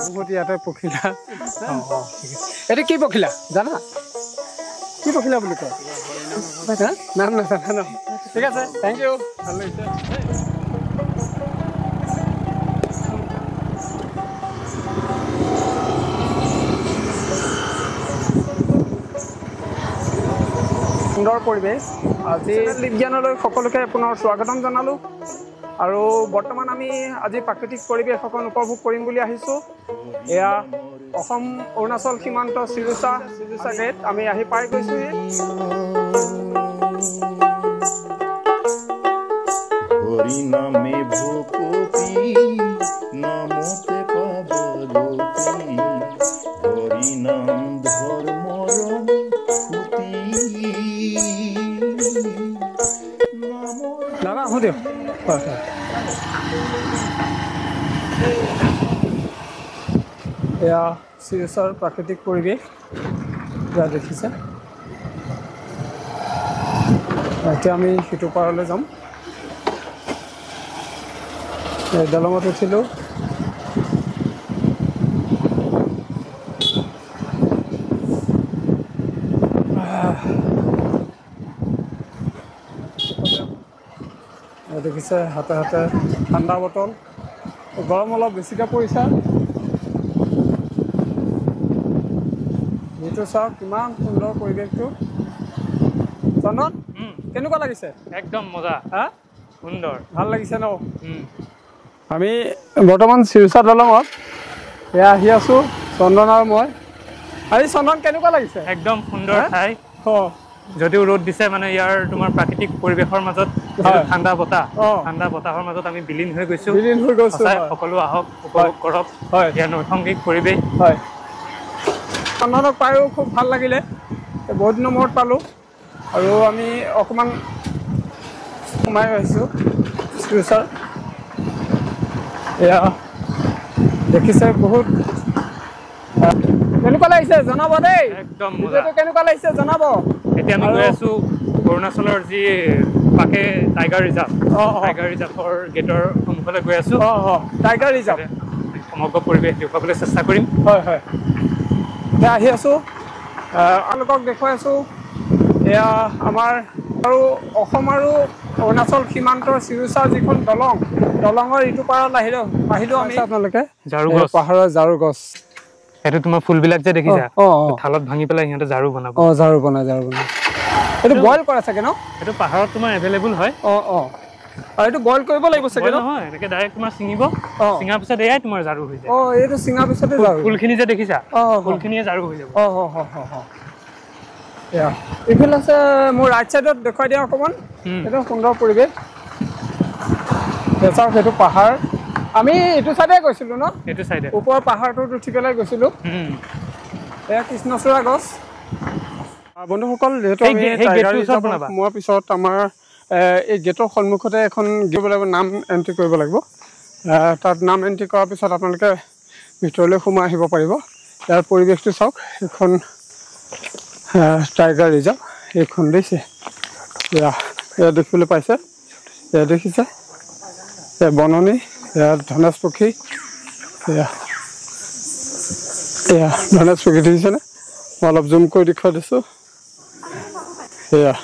ইয়াতে পখিলা এইটো কি পখিলা জানা কি পখিলা বুলি কয় নাম নাজানা ন ঠিক আছে থেংক ইউ ভাল লাগিছে সুন্দৰ পৰিৱেশ আজি বিজ্ঞানলৈ সকলোকে পুনৰ স্বাগতম জনালোঁ আৰু বৰ্তমান আমি আজি প্ৰাকৃতিক পৰিৱেশ অকণ উপভোগ কৰিম বুলি আহিছোঁ এয়া অসম অৰুণাচল সীমান্ত চিৰুচা গেট আমি আহি পাই গৈছোঁহি হৰি নামে ভকতি নামতে পাব জ্যোতি হৰি নাম ধৰ্মৰ খুতি দাদা আহোঁ দিয়ক হয় হয় এয়া চিৰুচাৰ প্ৰাকৃতিক পৰিৱেশ এয়া দেখিছে এতিয়া আমি সিটো পাৰলৈ যাম দলঙত উঠিলোঁ দেখিছে হাতে হাতে ঠাণ্ডা বটল গৰম অলপ বেছিকৈ পৰিছে যিটো চাওক কিমান সুন্দৰ পৰিৱেশটো চন্দন কেনেকুৱা লাগিছে একদম মজা হা সুন্দৰ ভাল লাগিছে ন আমি বৰ্তমান চিৰুচা দলঙত এয়া আহি আছোঁ চন্দন আৰু মই আজি চন্দন কেনেকুৱা লাগিছে একদম সুন্দৰ ঠাই অঁ যদিও ৰ'দ দিছে মানে ইয়াৰ তোমাৰ প্ৰাকৃতিক পৰিৱেশৰ মাজত ঠাণ্ডা বতাহৰ মাজত আমি বিলীন হৈ গৈছোঁ সকলো আহক উপভোগ কৰক ইয়াৰ নৈসংগিক পৰিৱেশ হয় চন্দনক পায়ো খুব ভাল লাগিলে বহুত দিনৰ মূৰত পালোঁ আৰু আমি অকণমান সোমাই আহিছোঁ চিৰুচাৰ এয়া দেখিছে বহুত কেনেকুৱা লাগিছে জনাব দেই একদম কেনেকুৱা লাগিছে জনাব এতিয়া আমি গৈ আছোঁ অৰুণাচলৰ যি পাকে টাইগাৰ ৰিজাৰ্ভৰ গেটৰ সন্মুখলৈ গৈ আছোঁ টাইগাৰ ৰিজাৰ্ভ সমগ্ৰ পৰিৱেশ দেখুৱাবলৈ চেষ্টা কৰিম হয় হয় এতিয়া আহি আছোঁ আপোনালোকক দেখুৱাই আছোঁ এয়া আমাৰ আৰু অসম আৰু অৰুণাচল সীমান্তৰ চিৰুচা যিখন দলঙৰ ইটো পাৰত আহিলোঁ আমি আপোনালোকে পাহাৰৰ ঝাৰু গছ এইটো তোমাৰ ফুলবিলাক যে দেখিছা থালত ভাঙি পেলাই সিহঁতে ঝাৰু বনাব ঝাৰু বনাই এইটো বইল কৰা চাগে ন এইটো পাহাৰত তোমাৰ এভেইলেবল হয় আৰু এইটো বইল কৰিব লাগিব চাগে নহয় এনেকৈ ডাইৰেক্ট তোমাৰ ছিঙিব ছিঙাৰ পিছত এয়াই তোমাৰ ঝাৰু হৈ যায় এইটো ছিঙাৰ পিছতে ফুলখিনি যে দেখিছা ফুলখিনিয়ে ঝাৰু হৈ যাব এইফালে আছে মোৰ ৰাইট চাইডত দেখুৱাই দিয়া অকণমান এইটো সুন্দৰ পৰিৱেশ চাওক সেইটো পাহাৰ আমি এইটো চাইডে গৈছিলোঁ ন এইটো চাইডে ওপৰৰ পাহাৰটোত উঠি পেলাই গৈছিলোঁ এয়া কৃষ্ণচূড়া গছ বন্ধুসকল যিহেতু আমি সোমোৱাৰ পিছত আমাৰ এই গেটৰ সন্মুখতে এখন দিব লাগিব নাম এণ্ট্ৰি কৰিব লাগিব তাত নাম এণ্ট্ৰি কৰাৰ পিছত আপোনালোকে ভিতৰলৈ সোমাই আহিব পাৰিব ইয়াৰ পৰিৱেশটো চাওক এইখন টাইগাৰ ৰিজাৰ্ভ এইখন দিছে এয়া দেখিবলৈ পাইছে এয়া দেখিছে এয়া বননি এয়া ধনেশ পক্ষী এয়া ধনেশ পক্ষী দেখিছেনে মই অলপ জুম কৰি দেখুৱাই দিছোঁ এয়া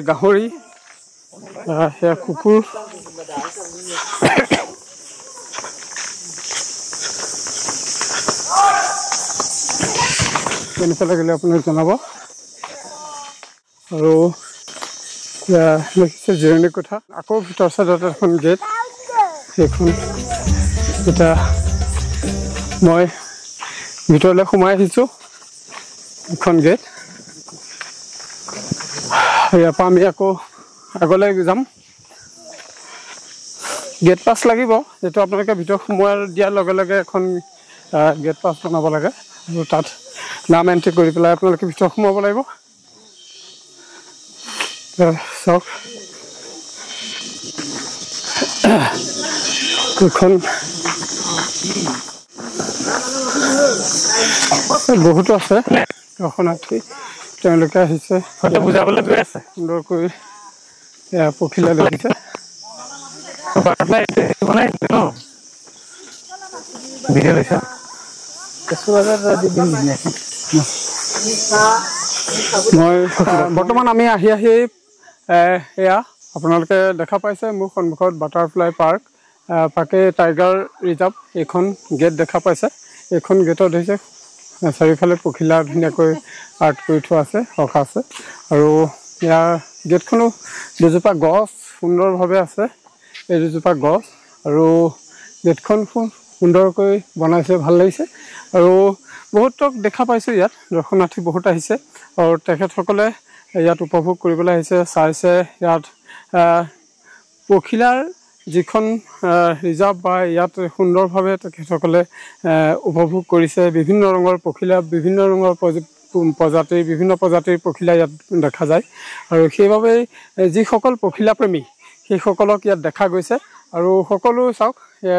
গাহৰি সেয়া কুকুৰ কেনেকুৱা লাগিলে আপুনি জনাব আৰু দেখিছে জিৰণি কোঠা আকৌ ভিতৰ চাইডত এখন গেট সেইখন এতিয়া মই ভিতৰলৈ সোমাই আহিছোঁ এখন গেট ইয়াৰ পৰা আমি আকৌ আগলৈ যাম গেট পাছ লাগিব যিটো আপোনালোকে ভিতৰত সোমোৱাৰ দিয়াৰ লগে লগে এখন গেট পাছ বনাব লাগে আৰু তাত নাম এণ্ট্ৰি কৰি পেলাই আপোনালোকে ভিতৰত সোমাব লাগিব চাওক এখন বহুতো আছে দৰ্শনাৰ্থী তেওঁলোকে আহিছে বুজাবলৈ গৈ আছে সুন্দৰকৈ পখিলা দেখিছে বনাই ন ভিডিঅ' লৈছা মই বৰ্তমান আমি আহি এয়া আপোনালোকে দেখা পাইছে মোৰ সন্মুখত বাটাৰফ্লাই পাৰ্ক পাকে টাইগাৰ ৰিজাৰ্ভ এইখন গেট দেখা পাইছে এইখন গেটত হৈছে চাৰিওফালে পখিলা ধুনীয়াকৈ আৰ্ট কৰি থোৱা আছে ৰখা আছে আৰু ইয়াৰ গেটখনো দুজোপা গছ সুন্দৰভাৱে আছে এই দুজোপা গছ আৰু গেটখন খুব সুন্দৰকৈ বনাইছে ভাল লাগিছে আৰু বহুতক দেখা পাইছোঁ ইয়াত দৰ্শনাৰ্থী বহুত আহিছে আৰু তেখেতসকলে ইয়াত উপভোগ কৰিবলৈ আহিছে চাইছে ইয়াত পখিলাৰ যিখন ৰিজাৰ্ভ বা ইয়াত সুন্দৰভাৱে তেখেতসকলে উপভোগ কৰিছে বিভিন্ন ৰঙৰ পখিলা বিভিন্ন ৰঙৰ প্ৰজাতিৰ বিভিন্ন প্ৰজাতিৰ পখিলা ইয়াত দেখা যায় আৰু সেইবাবে যিসকল পখিলা প্ৰেমী সেইসকলক ইয়াত দেখা গৈছে আৰু সকলো চাওক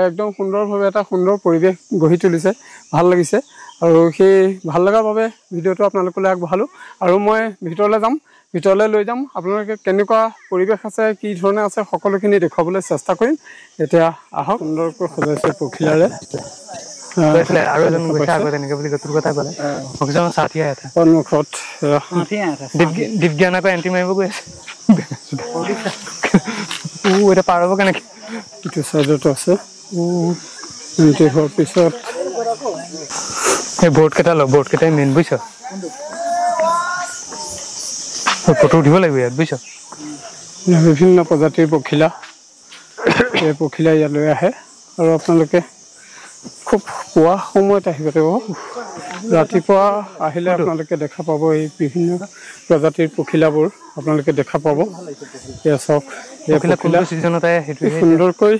একদম সুন্দৰভাৱে এটা সুন্দৰ পৰিৱেশ গঢ়ি তুলিছে ভাল লাগিছে আৰু সেই ভাল লগাৰ বাবে ভিডিঅ'টো আপোনালোকলৈ আগবঢ়ালোঁ আৰু মই ভিতৰলৈ লৈ যাম আপোনালোকে কেনেকুৱা পৰিৱেশ আছে কি ধৰণে আছে সকলোখিনি দেখুৱাবলৈ চেষ্টা কৰিম এতিয়া আহক সুন্দৰকৈ সজাইছে পখিলাৰে আৰু এজন গৈছে আগত এনেকৈ বুলি তোৰ কথা ক'লে সন্মুখত দীপজ্ঞানকৈ এণ্টি মাৰিব গৈ আছে এতিয়া পাৰ হ'ব কেনেকৈ ইটো চাইডতো আছে এণ্টি হোৱাৰ পিছত এই বৰ্ডকেইটা ল বৰ্ডকেইটাই মেইন বুজিছ ফটো উঠিব লাগিব ইয়াত বুজিছ বিভিন্ন প্ৰজাতিৰ পখিলা এই পখিলা ইয়ালৈ আহে আৰু আপোনালোকে খুব পুৱা সময়ত আহিব লাগিব ৰাতিপুৱা আহিলে আপোনালোকে দেখা পাব এই বিভিন্ন প্ৰজাতিৰ পখিলাবোৰ আপোনালোকে দেখা পাব এয়া চাওক এই পখিলা সুন্দৰকৈ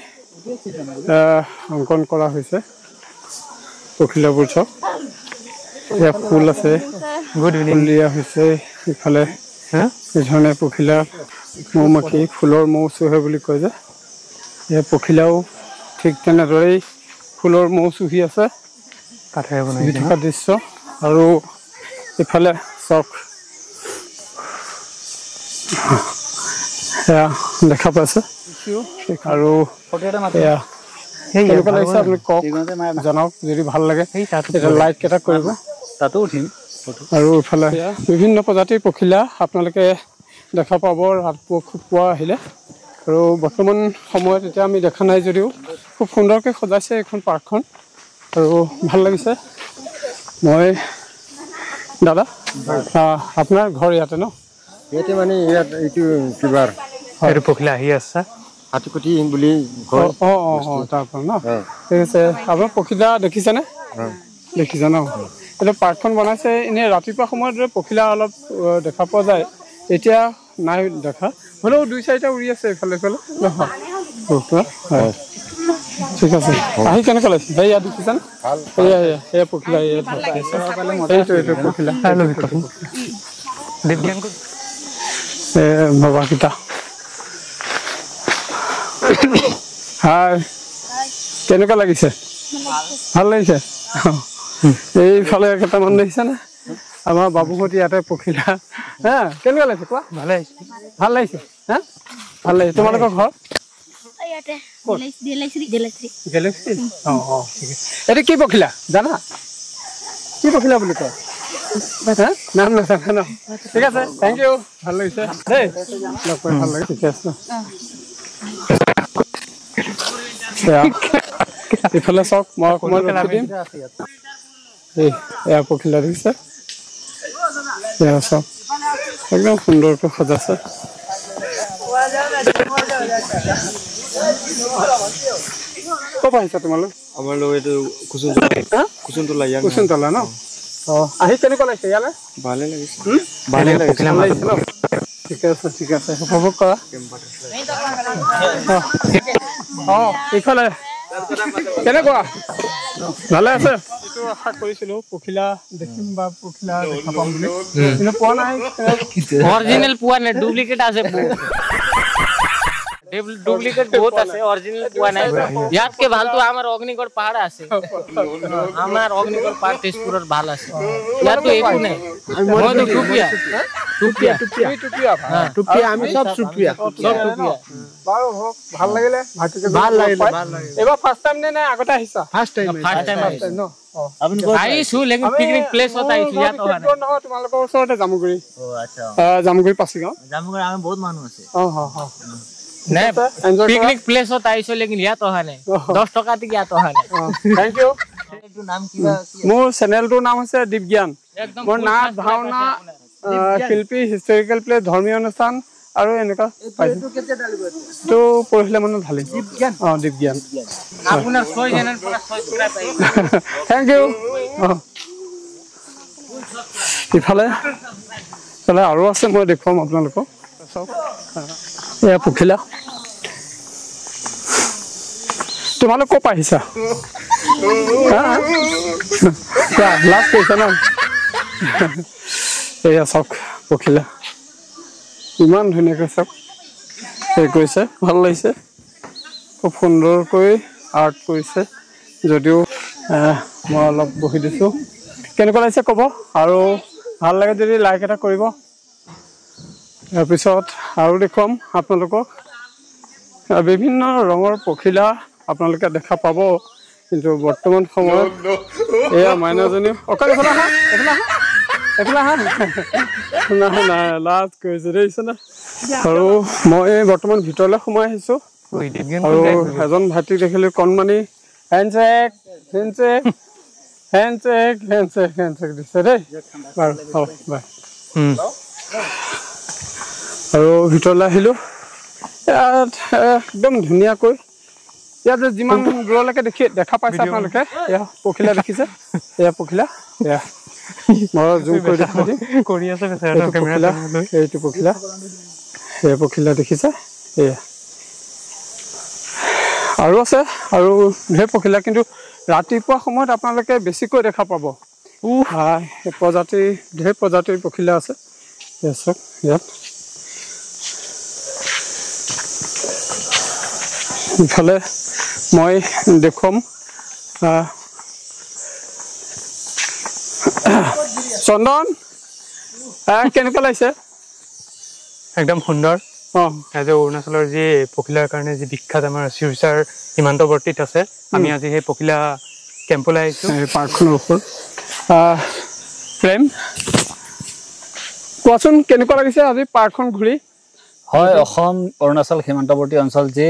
অংকন কৰা হৈছে পখিলাবোৰ চাওক এয়া ফুল আছে ফুল দিয়া হৈছে ইফালে এই ধৰণে পখিলা মৌ মাখি ফুলৰ মৌ চুহে বুলি কয় যে এই পখিলাও ঠিক তেনেদৰেই ফুলৰ মৌ চুহি আছে কাঠেৰে বনাই থকা দৃশ্য আৰু ইফালে চাওক এয়া দেখা পাইছে আৰু এয়া কেনেকুৱা লাগিছে আপুনি কওক জনাওক যদি ভাল লাগে লাইক এটা কৰিব তাতো উঠিম আৰু ইফালে বিভিন্ন প্ৰজাতিৰ পখিলা আপোনালোকে দেখা পাব ৰাতিপুৱা আহিলে আৰু বৰ্তমান সময়ত এতিয়া আমি দেখা নাই যদিও খুব সুন্দৰকৈ সজাইছে এইখন পাৰ্কখন আৰু ভাল লাগিছে মই দাদা আপোনাৰ ঘৰ ইয়াতে ন ইয়াতে মানে ইয়াত এইটো কিবাৰ এইটো পখিলা আহি আছে হাতীকুটি বুলি তাৰ পৰা ন ঠিক আছে আপোনাৰ পখিলা দেখিছেনে দেখিছে ন এতিয়া পাৰ্কখন বনাইছে এনেই ৰাতিপুৱা সময়ত পখিলা অলপ দেখা পোৱা যায় এতিয়া নাই দেখা হ'লেও 2-4টা উৰি আছে এইফালে এইফালে হয় ঠিক আছে আহি কেনেকুৱা লাগিছে সেয়া দেখিছেনে সেয়া পখিলা এইটো পখিলা বাবাকেইটা হাই কেনেকুৱা লাগিছে ভাল লাগিছে এইফালে কেইটামান দেখিছেনে আমাৰ বাবুহঁত ইয়াতে পখিলা কেনেকুৱা লাগিছে কোৱা ভাল লাগিছে ভাল লাগিছে তোমালোকৰ ঘৰ এইটো কি পখিলা জানা কি পখিলা বুলি কয় নাম নাজানে ন ঠিক আছে থেংক ইউ ভাল লাগিছে দেই লগ পাই ভাল লাগে ঠিকে আছে ইফালে চাওক মই অকণমান ৰখি দিম এয়া পখিলা দেখিছে এয়া চাওক একদম সুন্দৰকৈ সজাইছে ক'ৰ আহিছা তোমালোক আমাৰ লগত এইটো কুচুনতলা ন আহি কেনেকুৱা লাগিছে ইয়ালৈ ভালে লাগিছে ঠিক আছে উপভোগ কৰা ইফালে কেনেকুৱা ভালে আছে এইটো আশা কৰিছিলোঁ পখিলা দেখিম বা পখিলা দেখা পাম বুলি কিন্তু পোৱা নাই অৰিজিনেল পোৱা নাই ডুপ্লিকেট আছে ডুপ্লিকেট বহুত আছে অৰিজিনাল পোৱা নাই ইয়াতকে ভালতো আমাৰ অগ্নিগড় পাহাড় আছে আমাৰ অগ্নিগড় পাহাড় তেজপুৰৰ ভাল আছে ইয়াতো একো নাই মই টুপিয়া টুপিয়া টুপিয়া টুপিয়া আমি সব টুপিয়া বাৰু হোক ভাল লাগিলে ভাইটিকে ভাল লাগিলে এবাৰ ফাৰ্স্ট টাইম নে আগতে আহিছা ফাৰ্স্ট টাইম ন আপুনি আইছো লেকিন পিকনিক প্লেস হতা আইছো ইয়াত নহয় তোমালোকৰ ওচৰতে জামুগুৰি ও আচ্ছা জামুগুৰি পাছিগাঁও জামুগুৰি আমি বহুত মানুহ আছে নাই পিকনিক প্লেস হতা আইছো লেকিন ইয়াত অহা নাই 10 টকা টিক ইয়াত অহা নাই থ্যাংক ইউ এইটো নাম কিবা মোৰ চেনেলটোৰ নাম হৈছে দীপজ্ঞান মোৰ নাচ ভাওনা শিল্পী হিষ্টৰিকেল প্লে ধৰ্মীয় অনুষ্ঠান আৰু এনেকা এইটো কেতিয়া ডালিব তো পঢ়িলে মন ঢালি দীপজ্ঞান দীপজ্ঞান আপোনাৰ 6 জনৰ পৰা 6 টকা পাই থ্যাংক ইউ ইফালে চলে আৰু আছে মই দেখুৱাম আপোনালোকক এয়া পখিলা তোমালোক ক'ৰ পৰা আহিছা লাষ্ট কৈছা ন এয়া চাওক পখিলা ইমান ধুনীয়াকৈ চাওক এই কৰিছে ভাল লাগিছে খুব সুন্দৰকৈ আৰ্ট কৰিছে যদিও মই অলপ বহি দিছোঁ কেনেকুৱা লাগিছে ক'ব আৰু ভাল লাগে যদি লাইক এটা কৰিব তাৰপিছত আৰু দেখুৱাম আপোনালোকক বিভিন্ন ৰঙৰ পখিলা আপোনালোকে দেখা পাব কিন্তু বৰ্তমান সময়ত এয়া মাইনাজনী অকল এইফালে আহা নাই লাজ কৰিছে দেখিছেনে আৰু মই বৰ্তমান ভিতৰলৈ সোমাই আহিছোঁ আৰু এজন ভাইটিক দেখিলোঁ কণমানি হেণ্ডছেক দিছে দেই বাৰু হ'ব বাই আৰু ভিতৰলৈ আহিলোঁ ইয়াত একদম ধুনীয়াকৈ ইয়াত যিমান দূৰলৈকে দেখা পাইছে আপোনালোকে এয়া পখিলা দেখিছে এয়া পখিলা এয়া মই জুম কৰি দেখুৱাই দিম এইটো পখিলা এয়া পখিলা দেখিছে এয়া আৰু আছে আৰু ঢেৰ পখিলা কিন্তু ৰাতিপুৱা সময়ত আপোনালোকে বেছিকৈ দেখা পাব ঢেৰ প্ৰজাতিৰ পখিলা আছে চাওক ইয়াত ইফালে মই দেখুৱাম চন্দন কেনেকুৱা লাগিছে একদম সুন্দৰ অৰুণাচলৰ যি পখিলাৰ কাৰণে যি বিখ্যাত আমাৰ শিৱসাৰ সীমান্তৱৰ্তীত আছে আমি আজি সেই পখিলা কেম্পলৈ আহিছোঁ পাৰ্কখনৰ ওপৰত প্ৰেম কোৱাচোন কেনেকুৱা লাগিছে আজি পাৰ্কখন ঘূৰি হয় অসম অৰুণাচল সীমান্তৱৰ্তী অঞ্চল যি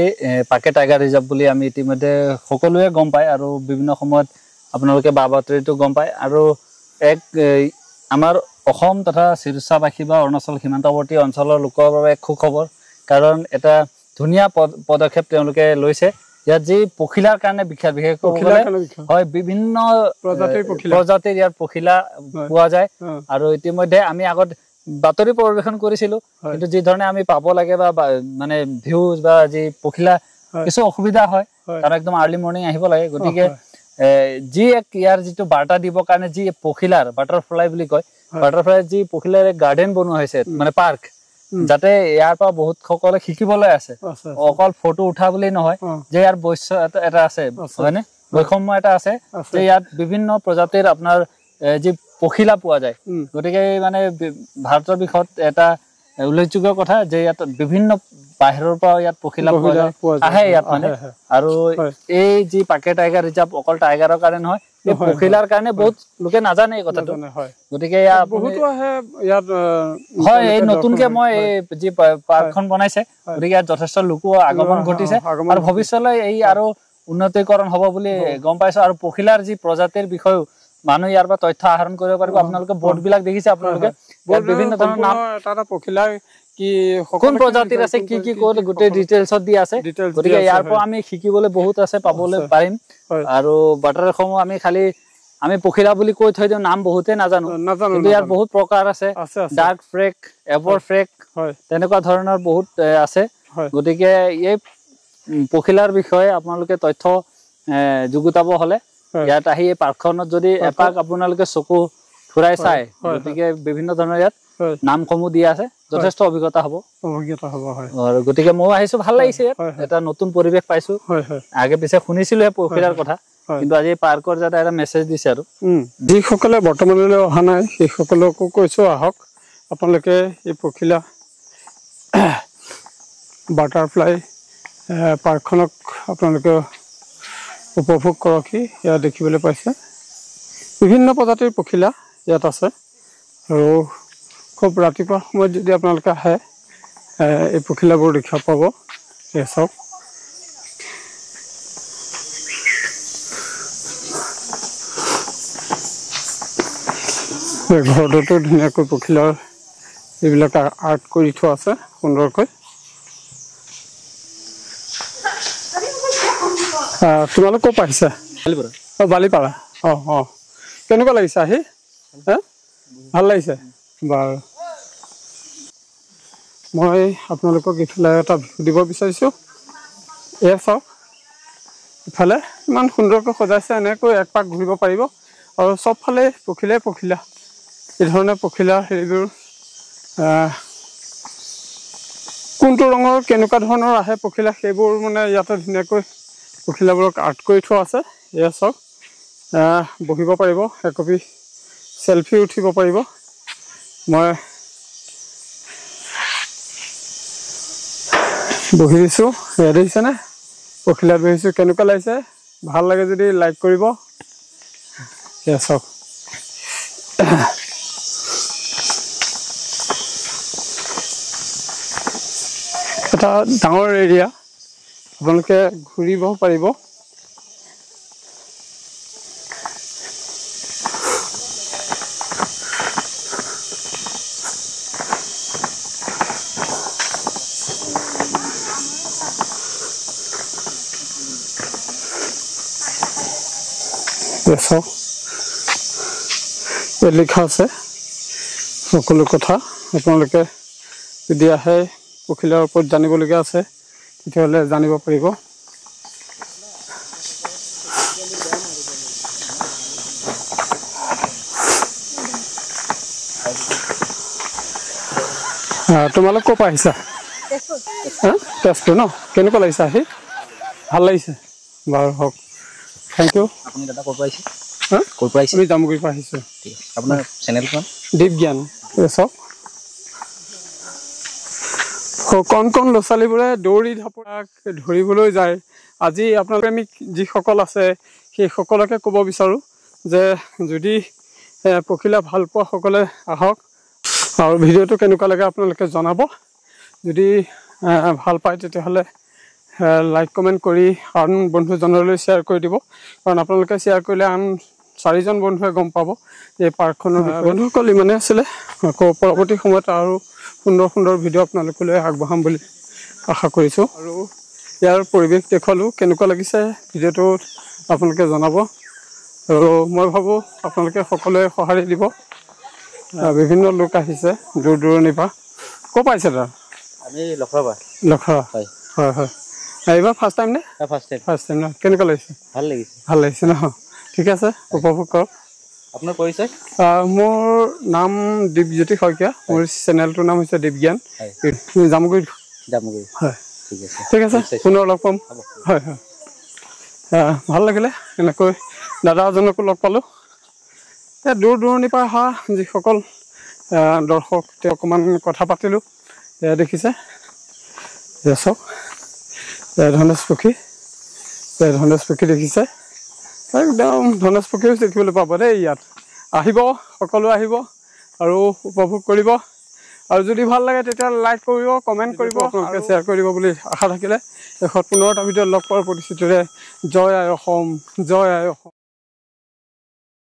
পাকে টাইগাৰ ৰিজাৰ্ভ বুলি আমি ইতিমধ্যে সকলোৱে গম পায় আৰু বিভিন্ন সময়ত আপোনালোকে বাতৰিটো গম পায় আৰু এক আমাৰ অসম তথা শিৱসাবাসী বা অৰুণাচল সীমান্তৱৰ্তী অঞ্চলৰ লোকৰ বাবে এক সুখবৰ কাৰণ এটা ধুনীয়া পদক্ষেপ তেওঁলোকে লৈছে ইয়াত যি পখিলাৰ কাৰণে বিখ্যাত বিশেষকৈ হয় বিভিন্ন প্ৰজাতিৰ ইয়াত পখিলা পোৱা যায় আৰু ইতিমধ্যে আমি আগত বাতৰি পৰিবেশন কৰিছিলো কিন্তু যি ধৰণে আমি পাব লাগে বা মানে ভিউজ বা যি পখিলা কিছু অসুবিধা হয় তাৰ একদম আৰ্লি মৰ্নিং আহিব লাগে গতিকে যি এক ইয়াৰ যিটো বাৰ্তা দিবৰ কাৰণে যি পখিলাৰ বাটাৰফ্লাই বুলি কয় বাটাৰফ্লাই যি পখিলাৰ গাৰ্ডেন বনোৱা হৈছে মানে পাৰ্ক যাতে ইয়াৰ পৰা বহুত সকলে শিকিবলৈ আছে অকল ফটো উঠা বুলি নহয় যে ইয়াৰ বৈচিত্ৰ্য এটা আছে হয়নে বৈষম্য এটা আছে যে ইয়াত বিভিন্ন প্ৰজাতিৰ আপোনাৰ যি পখিলা পোৱা যায় গতিকে মানে ভাৰতৰ বিষয়ত এটা উল্লেখযোগ্য কথা যে ইয়াত বিভিন্ন বাহিৰৰ পৰা ইয়াত পখিলা পোৱা যায় আহে ইয়াত মানে আৰু এই যি পাকে টাইগাৰ ৰিজাৰ্ভ অকল টাইগাৰৰ কাৰণে নহয় এই পখিলাৰ কাৰণে বহুত লোকে নাজানে এই কথাটো গতিকে হয় এই নতুনকে মই যি পাৰ্কখন বনাইছে গতিকে ইয়াত যথেষ্ট লোকো আগমন ঘটিছে আৰু ভৱিষ্যতলৈ এই আৰু উন্নতিকৰণ হ'ব বুলি গম পাইছো আৰু পখিলাৰ যি প্ৰজাতিৰ বিষয়েও মানুহ ইয়াৰ পৰা তথ্য আহৰণ কৰিব পাৰিব আপোনালোকে বোৰ্ড বিলাক দেখিছে আপোনালোকে বিভিন্ন ধৰণৰ নাম এটা পখিলা কি কোন প্ৰজাতিৰ আছে কি কি ক'ত গোটেই ডিটেইলছত দি আছে গতিকে ইয়াৰ পৰা আমি শিকিবলৈ বহুত আছে পাবলৈ পাৰিম আৰু বাটাৰসমূহ আমি খালি আমি পখিলা বুলি কৈ থৈ দিওঁ নাম বহুতে নাজানো কিন্তু ইয়াৰ বহুত প্ৰকাৰ আছে ডাৰ্ক ফ্ৰেক এভাৰ ফ্ৰেক তেনেকুৱা ধৰণৰ বহুত আছে গতিকে এই পখিলাৰ বিষয়ে আপোনালোকে তথ্য যুগুতাব হলে ইয়াত আহি এই পাৰ্কখনত যদি এপাক আপোনালোকে চকু ফুৰাই চাই গতিকে বিভিন্ন ধৰণৰ ইয়াত নামসমূহ দিয়া আছে যথেষ্ট অভিজ্ঞতা হ'ব হয় আৰু গতিকে মই আহিছো ভাল লাগিছে এটা নতুন পৰিৱেশ পাইছো আগে পিছে শুনিছিলো পখিলাৰ কথা কিন্তু আজি পাৰ্কৰ যাতে এটা মেছেজ দিছে আৰু যিসকলে বৰ্তমানলৈ অহা নাই সেইসকলকো কৈছো আহক আপোনালোকে এই পখিলা বাটাৰফ্লাই পাৰ্কখনক আপোনালোকে উপভোগ কৰকহি ইয়াত দেখিবলৈ পাইছে বিভিন্ন প্ৰজাতিৰ পখিলা ইয়াত আছে আৰু খুব ৰাতিপুৱা সময়ত যদি আপোনালোকে আহে এই পখিলাবোৰ দেখা পাব এয়া চাওক ঘৰটোতো ধুনীয়াকৈ পখিলাৰ এইবিলাক আৰ্ট কৰি থোৱা আছে সুন্দৰকৈ তোমালোক ক'ৰ পৰা আহিছা বালিপাৰা কেনেকুৱা লাগিছে আহি ভাল লাগিছে বাৰু মই আপোনালোকক ইফালে এটা ভিডিঅ' দিব বিচাৰিছোঁ এয়া চাওক ইফালে ইমান সুন্দৰকৈ সজাইছে এনেকৈ এক পাক ঘূৰিব পাৰিব আৰু চবফালে পখিলা এই ধৰণে পখিলা হেৰিবোৰ কোনটো ৰঙৰ কেনেকুৱা ধৰণৰ আহে পখিলা সেইবোৰ মানে ইয়াতে ধুনীয়াকৈ পখিলাবোৰক আৰ্ট কৰি থোৱা আছে এয়া চাওক বহিব পাৰিব একপি চেলফি উঠিব পাৰিব মই বহি দিছোঁ এয়া দেখিছেনে পখিলাত বহিছোঁ কেনেকুৱা লাগিছে ভাল লাগে যদি লাইক কৰিব এয়া চাওক এটা ডাঙৰ এৰিয়া আপোনালোকে ঘূৰিব পাৰিব ইয়াত লিখা আছে সকলো কথা আপোনালোকে যদি আহে পখিলাৰ ওপৰত জানিবলগীয়া আছে তেতিয়াহ'লে জানিব পাৰিব তোমালোক ক'ৰ পৰা আহিছা তেজপুৰ ন কেনেকুৱা লাগিছে আহি ভাল লাগিছে বাৰু হওক থেংক ইউ আপুনি দাদা ক'ৰ পৰা আহিছে ক'ৰ পৰা আহিছে আমি জামুগুৰিৰ পৰা আহিছোঁ আপোনাৰ চেনেলখন দীপ জ্ঞান চাওক কণ ল'ৰা ছোৱালীবোৰে দৌৰি ঢাপৰাক ধৰিবলৈ যায় আজি আপোনালোকে আমি যিসকল আছে সেইসকলকে ক'ব বিচাৰোঁ যে যদি পখিলা ভাল পোৱা সকলে আহক আৰু ভিডিঅ'টো কেনেকুৱা লাগে আপোনালোকে জনাব যদি ভাল পায় তেতিয়াহ'লে লাইক কমেণ্ট কৰি আন বন্ধুজনলৈ শ্বেয়াৰ কৰি দিব কাৰণ আপোনালোকে শ্বেয়াৰ কৰিলে আন 4জন বন্ধুৱে গম পাব এই পাৰ্কখনৰ বন্ধুসকল ইমানে আছিলে আকৌ পৰৱৰ্তী সময়ত আৰু সুন্দৰ ভিডিঅ' আপোনালোকলৈ আগবঢ়াম বুলি আশা কৰিছোঁ আৰু ইয়াৰ পৰিৱেশ দেখুৱালোঁ কেনেকুৱা লাগিছে ভিডিঅ'টোত আপোনালোকে জনাব আৰু মই ভাবোঁ আপোনালোকে সকলোৱে সঁহাৰি দিব বিভিন্ন লোক আহিছে দূৰ দূৰণিৰ পৰা ক'ৰ পাইছে তাৰ আমি লখৰা হয় এইবাৰ ফাৰ্ষ্ট টাইম নে ফাৰ্ষ্ট টাইম ন কেনেকুৱা লাগিছে ভাল লাগিছে ন ঠিক আছে উপভোগ কৰক আপোনাৰ পৰিচয় মোৰ নাম দীপজ্যোতি শইকীয়া মোৰ চেনেলটোৰ নাম হৈছে দীপ জ্ঞান জামুগুৰি হয় ঠিক আছে পুনৰ লগ পাম হয় ভাল লাগিলে এনেকৈ দাদা এজনকো লগ পালোঁ দূৰ দূৰণিৰ পৰা অহা যিসকল দৰ্শক তেওঁ অকণমান কথা পাতিলোঁ এয়া দেখিছে চাওক ধনেশ পক্ষী দেখিছে একদম ধনেশ পক্ষীও দেখিবলৈ পাব দেই ইয়াত আহিব সকলো আহিব আৰু উপভোগ কৰিব আৰু যদি ভাল লাগে তেতিয়া লাইক কৰিব কমেণ্ট কৰিব আপোনালোকে শ্বেয়াৰ কৰিব বুলি আশা থাকিলে শেষত পুনৰ এটা ভিডিঅ'ত লগ পোৱাৰ প্ৰতিশ্ৰুতিৰে জয় আই অসম